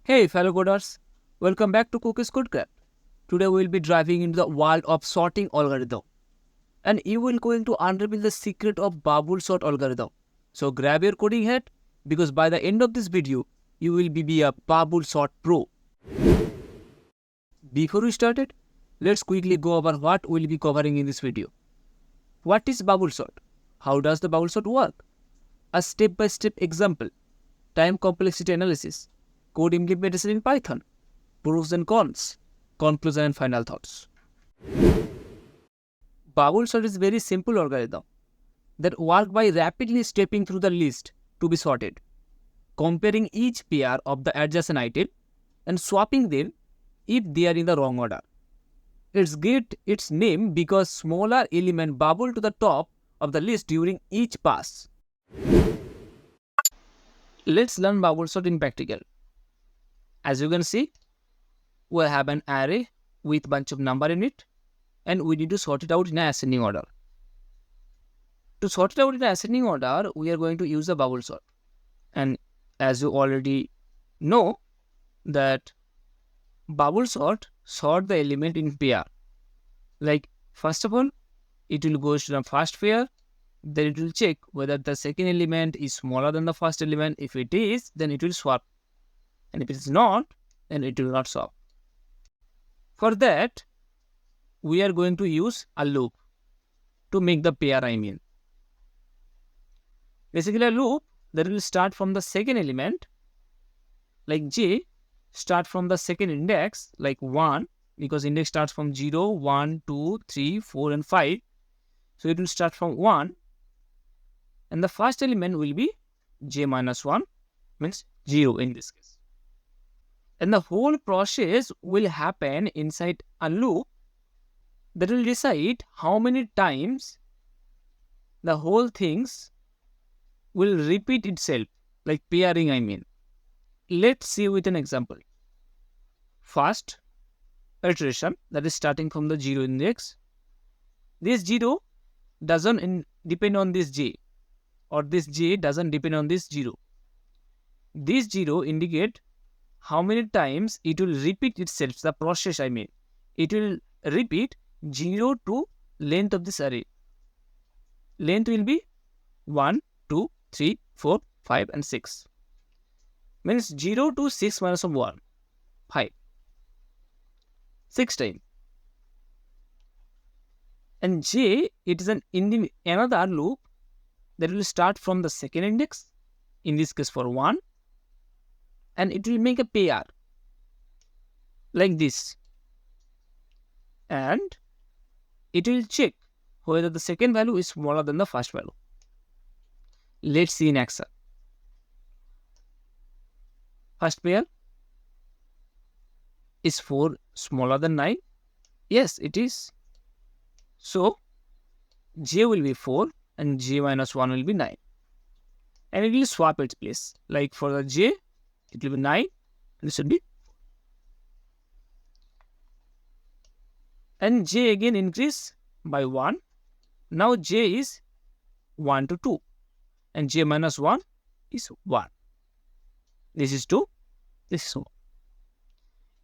Hey fellow coders, welcome back to Cookie's Codecraft. Today we will be diving into the world of sorting algorithm and you will going to unravel the secret of bubble sort algorithm. So grab your coding hat because by the end of this video you will be a bubble sort pro. Before we started, let's quickly go over what we'll be covering in this video. What is bubble sort? How does the bubble sort work? A step-by-step example, time complexity analysis, code implementation in Python, pros and cons, conclusion and final thoughts. Bubble sort is very simple algorithm that work by rapidly stepping through the list to be sorted, comparing each pair of the adjacent item and swapping them if they are in the wrong order. It's get its name because smaller element bubble to the top of the list during each pass. Let's learn bubble sort in practical. As you can see, we have an array with bunch of number in it and we need to sort it out in an ascending order. To sort it out in an ascending order, we are going to use the bubble sort. And as you already know that bubble sort the element in pair. Like first of all, it will go to the first pair, then it will check whether the second element is smaller than the first element. If it is, then it will swap. And if it is not, then it will not swap. For that, we are going to use a loop to make the pair Basically a loop that will start from the second element, like j, start from the second index, like 1, because index starts from 0, 1, 2, 3, 4 and 5. So it will start from 1 and the first element will be j minus 1, means 0 in this case. And the whole process will happen inside a loop that will decide how many times the whole things will repeat itself, like pairing Let's see with an example. First iteration, that is starting from the 0 index. This 0 doesn't depend on this j, or this j doesn't depend on this 0. This 0 indicate how many times it will repeat itself, the process It will repeat 0 to length of this array. Length will be 1, 2, 3, 4, 5 and 6. Means 0 to 6 minus 1, 5. 6 times. And j, it is another loop that will start from the second index, in this case for 1, and it will make a pair like this. And it will check whether the second value is smaller than the first value. Let's see in action. First pair, is 4 smaller than 9? Yes, it is. So j will be 4 and j minus 1 will be 9. And it will swap its place. Like for the j, it will be 9 and it should be. And j again increase by 1. Now j is 1 to 2 and j minus 1 is 1. This is 2, this is 1.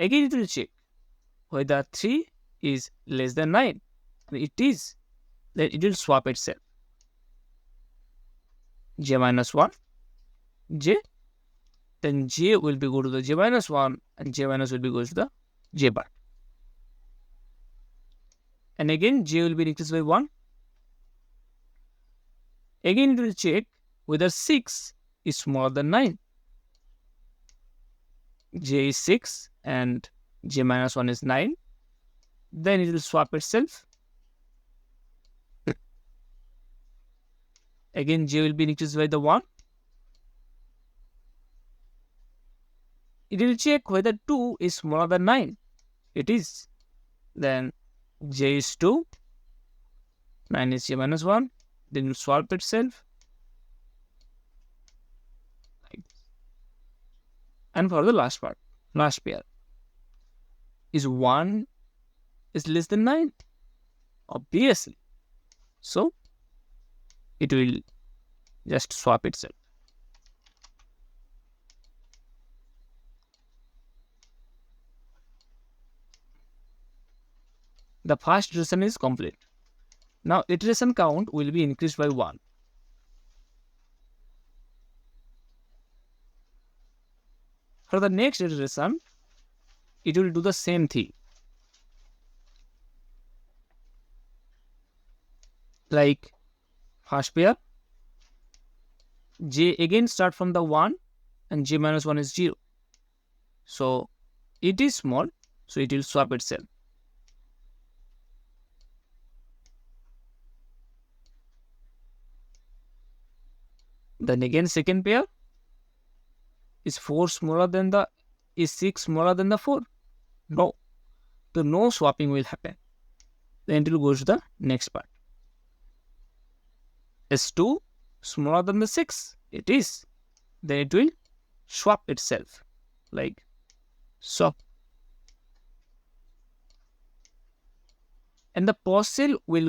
Again it will check whether 3 is less than 9. If it is, then it will swap itself. J minus 1, j, then j will be go to the j minus 1 and j minus will be goes to the j bar. And again j will be increased by 1. Again it will check whether 6 is smaller than 9. J is 6 and j minus 1 is 9. Then it will swap itself. Again j will be increased by the 1. It will check whether 2 is smaller than 9. It is. Then j is 2. 9 is j minus 1. Then it will swap itself. And for the last part, last pair, is 1 is less than 9? Obviously. So it will just swap itself. The first iteration is complete. Now iteration count will be increased by 1. For the next iteration, it will do the same thing. Like first pair, j again start from the 1 and j minus 1 is 0. So it is small, so it will swap itself. Then again second pair, is 4 smaller than the, is 6 smaller than the 4? No. So no swapping will happen. Then it will go to the next part. Is 2 smaller than the 6? It is. Then it will swap itself. Like swap. And the process will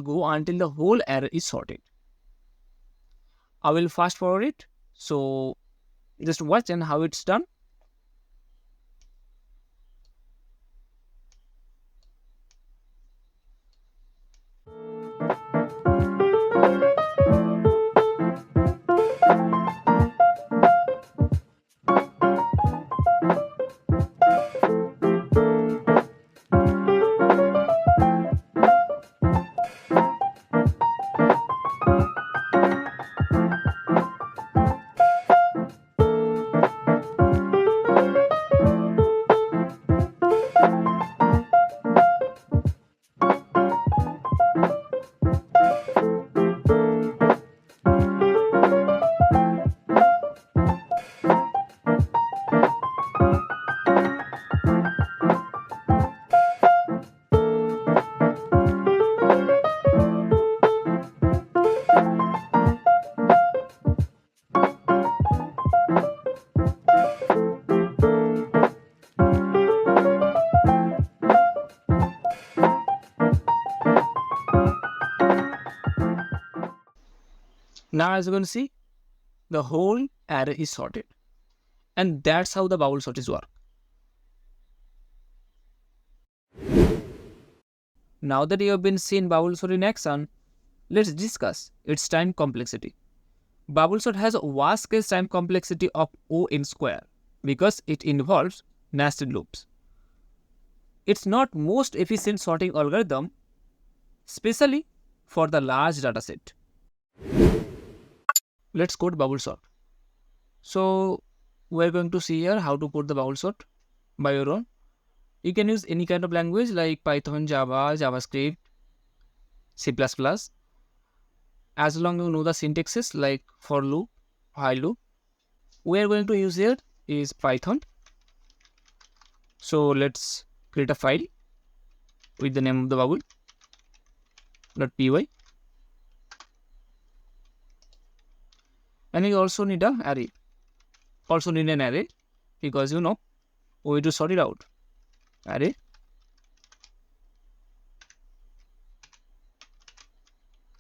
go until the whole array is sorted. I will fast forward it. So just watch and how it's done. Now as you can see, the whole array is sorted. And that's how the bubble sorties work. Now that you have been seen bubble sort in action, let's discuss its time complexity. Bubble sort has a worst case time complexity of O(n square) because it involves nested loops. It's not most efficient sorting algorithm, especially for the large dataset. Let's code bubble sort. So we're going to see here how to code the bubble sort by your own. You can use any kind of language like Python, Java, JavaScript, C++. As long as you know the syntaxes like for loop, while loop. We are going to use here is Python. So let's create a file with the name of the bubble.py. And you also need an array. Because we need to sort it out. Array.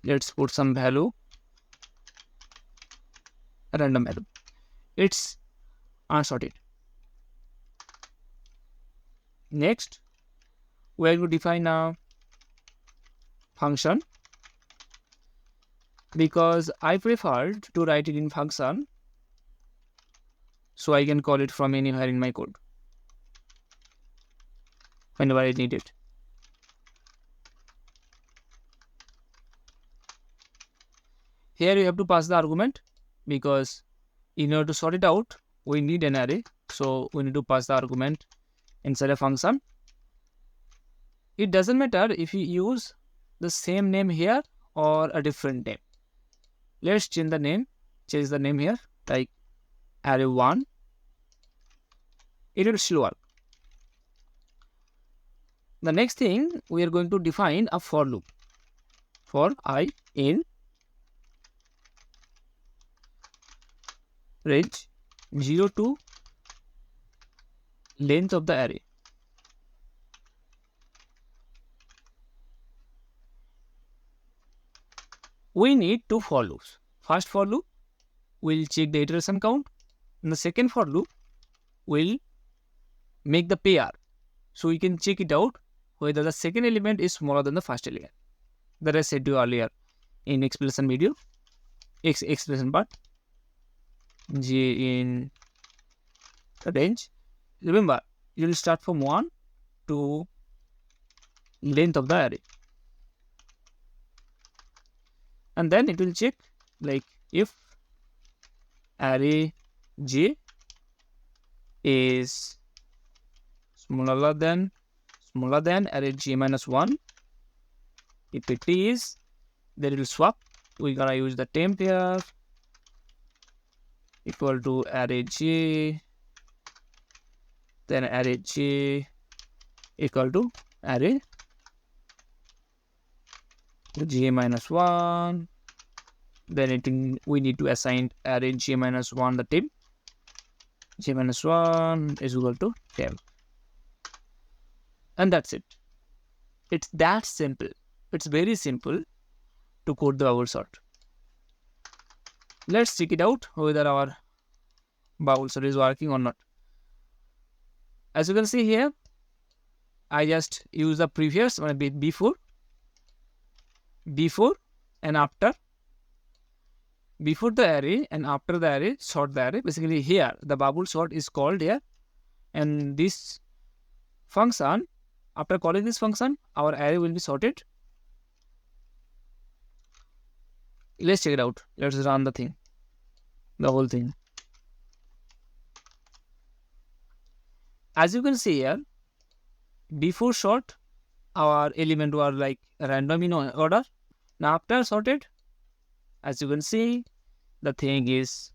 Let's put some value, a random value. It's unsorted. Next, we are going to define a function because I preferred to write it in function so I can call it from anywhere in my code whenever I need it. Here you have to pass the argument because in order to sort it out, we need an array. So we need to pass the argument inside a function. It doesn't matter if you use the same name here or a different name. Let's change the name here like array1. It will still work. The next thing, we are going to define a for loop for I in range 0 to length of the array. We need two for loops. First for loop will check the iteration count, and the second for loop will make the pair. So we can check it out whether the second element is smaller than the first element. That I said to you earlier in explanation video, expression part. J in range. Remember, you will start from 1 to length of the array. And then it will check like if array J is smaller than array J minus 1. If it is, then it will swap. We're gonna use the temp here equal to array J, then array J equal to array J minus 1. Then we need to assign array J minus 1 the temp. J minus 1 is equal to temp. And that's it. It's that simple. It's very simple to code the bubble sort. Let's check it out whether our bubble sort is working or not. As you can see here, I just use the previous before and after. Before the array and after the array, sort the array. Basically here the bubble sort is called here, and this function, after calling this function, our array will be sorted. Let's check it out. Let's run the whole thing. As you can see here, before sort, our element were like random in order. Now after sorted, as you can see, the thing is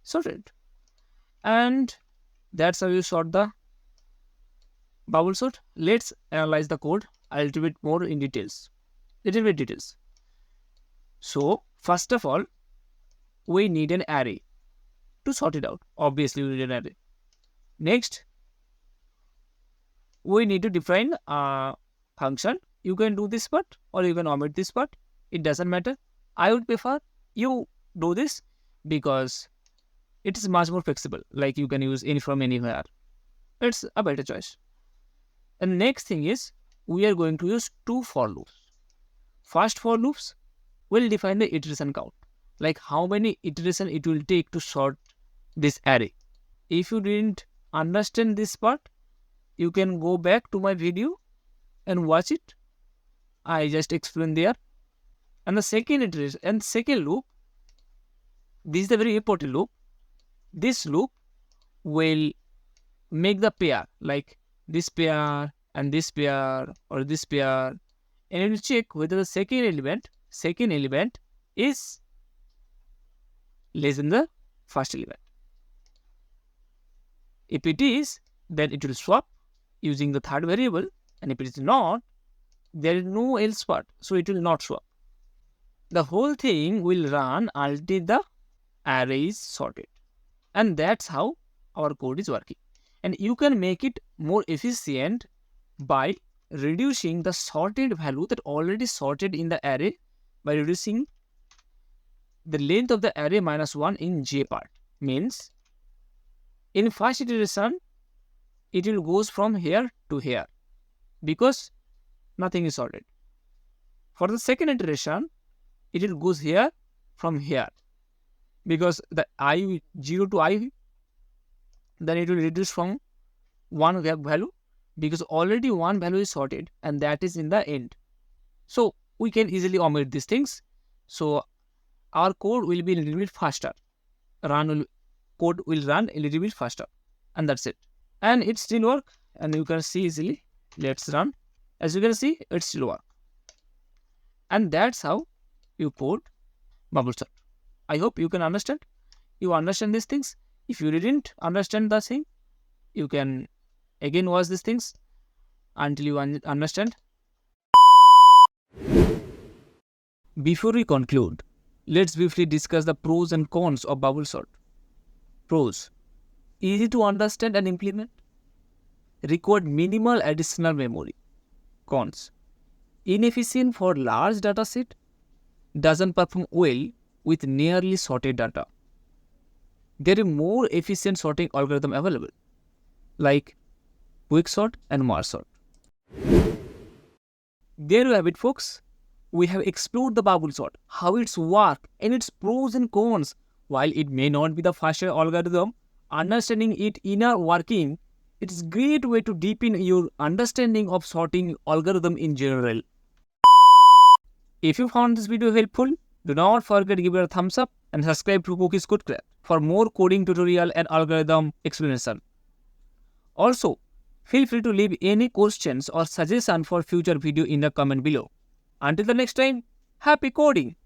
sorted. And that's how you sort the bubble sort. Let's analyze the code a little bit more in details. So first of all, we need an array to sort it out. Obviously, we need an array. Next, we need to define a function. You can do this part or you can omit this part. It doesn't matter. I would prefer you do this because it is much more flexible. Like you can use any from anywhere. It's a better choice. And next thing is we are going to use 2 for loops. First for loops will define the iteration count, like how many iterations it will take to sort this array. If you didn't understand this part, you can go back to my video and watch it. I just explained there. And the second iteration and second loop, this is the very important loop. This loop will make the pair, like this pair and this pair or this pair, and it will check whether the second element is less than the first element. If it is, then it will swap using the third variable, and if it is not, there is no else part, so it will not swap. The whole thing will run until the array is sorted, and that's how our code is working. And you can make it more efficient by reducing the sorted value that already sorted in the array by reducing the length of the array minus 1 in J part. Means in first iteration, it will goes from here to here because nothing is sorted. For the second iteration, it will goes here from here because the I 0 to I, then it will reduce from one value because already one value is sorted and that is in the end. So we can easily omit these things. So our code will be a little bit faster. Code will run a little bit faster, and that's it. And it still work, and you can see easily. Let's run. As you can see, it still work. And that's how you code bubble sort. I hope you can understand. You understand these things. If you didn't understand the thing, you can again watch these things until you understand. Before we conclude, let's briefly discuss the pros and cons of bubble sort. Pros: easy to understand and implement, required minimal additional memory. Cons: inefficient for large dataset, doesn't perform well with nearly sorted data. There are more efficient sorting algorithm available, like quick sort and merge sort. There you have it, folks. We have explored the bubble sort, how it's work, and its pros and cons. While it may not be the fastest algorithm, understanding its inner working, it's a great way to deepen your understanding of sorting algorithm in general. If you found this video helpful, do not forget to give it a thumbs up and subscribe to Kuki's Code Craft for more coding tutorial and algorithm explanation. Also, feel free to leave any questions or suggestion for future video in the comment below. Until the next time, happy coding!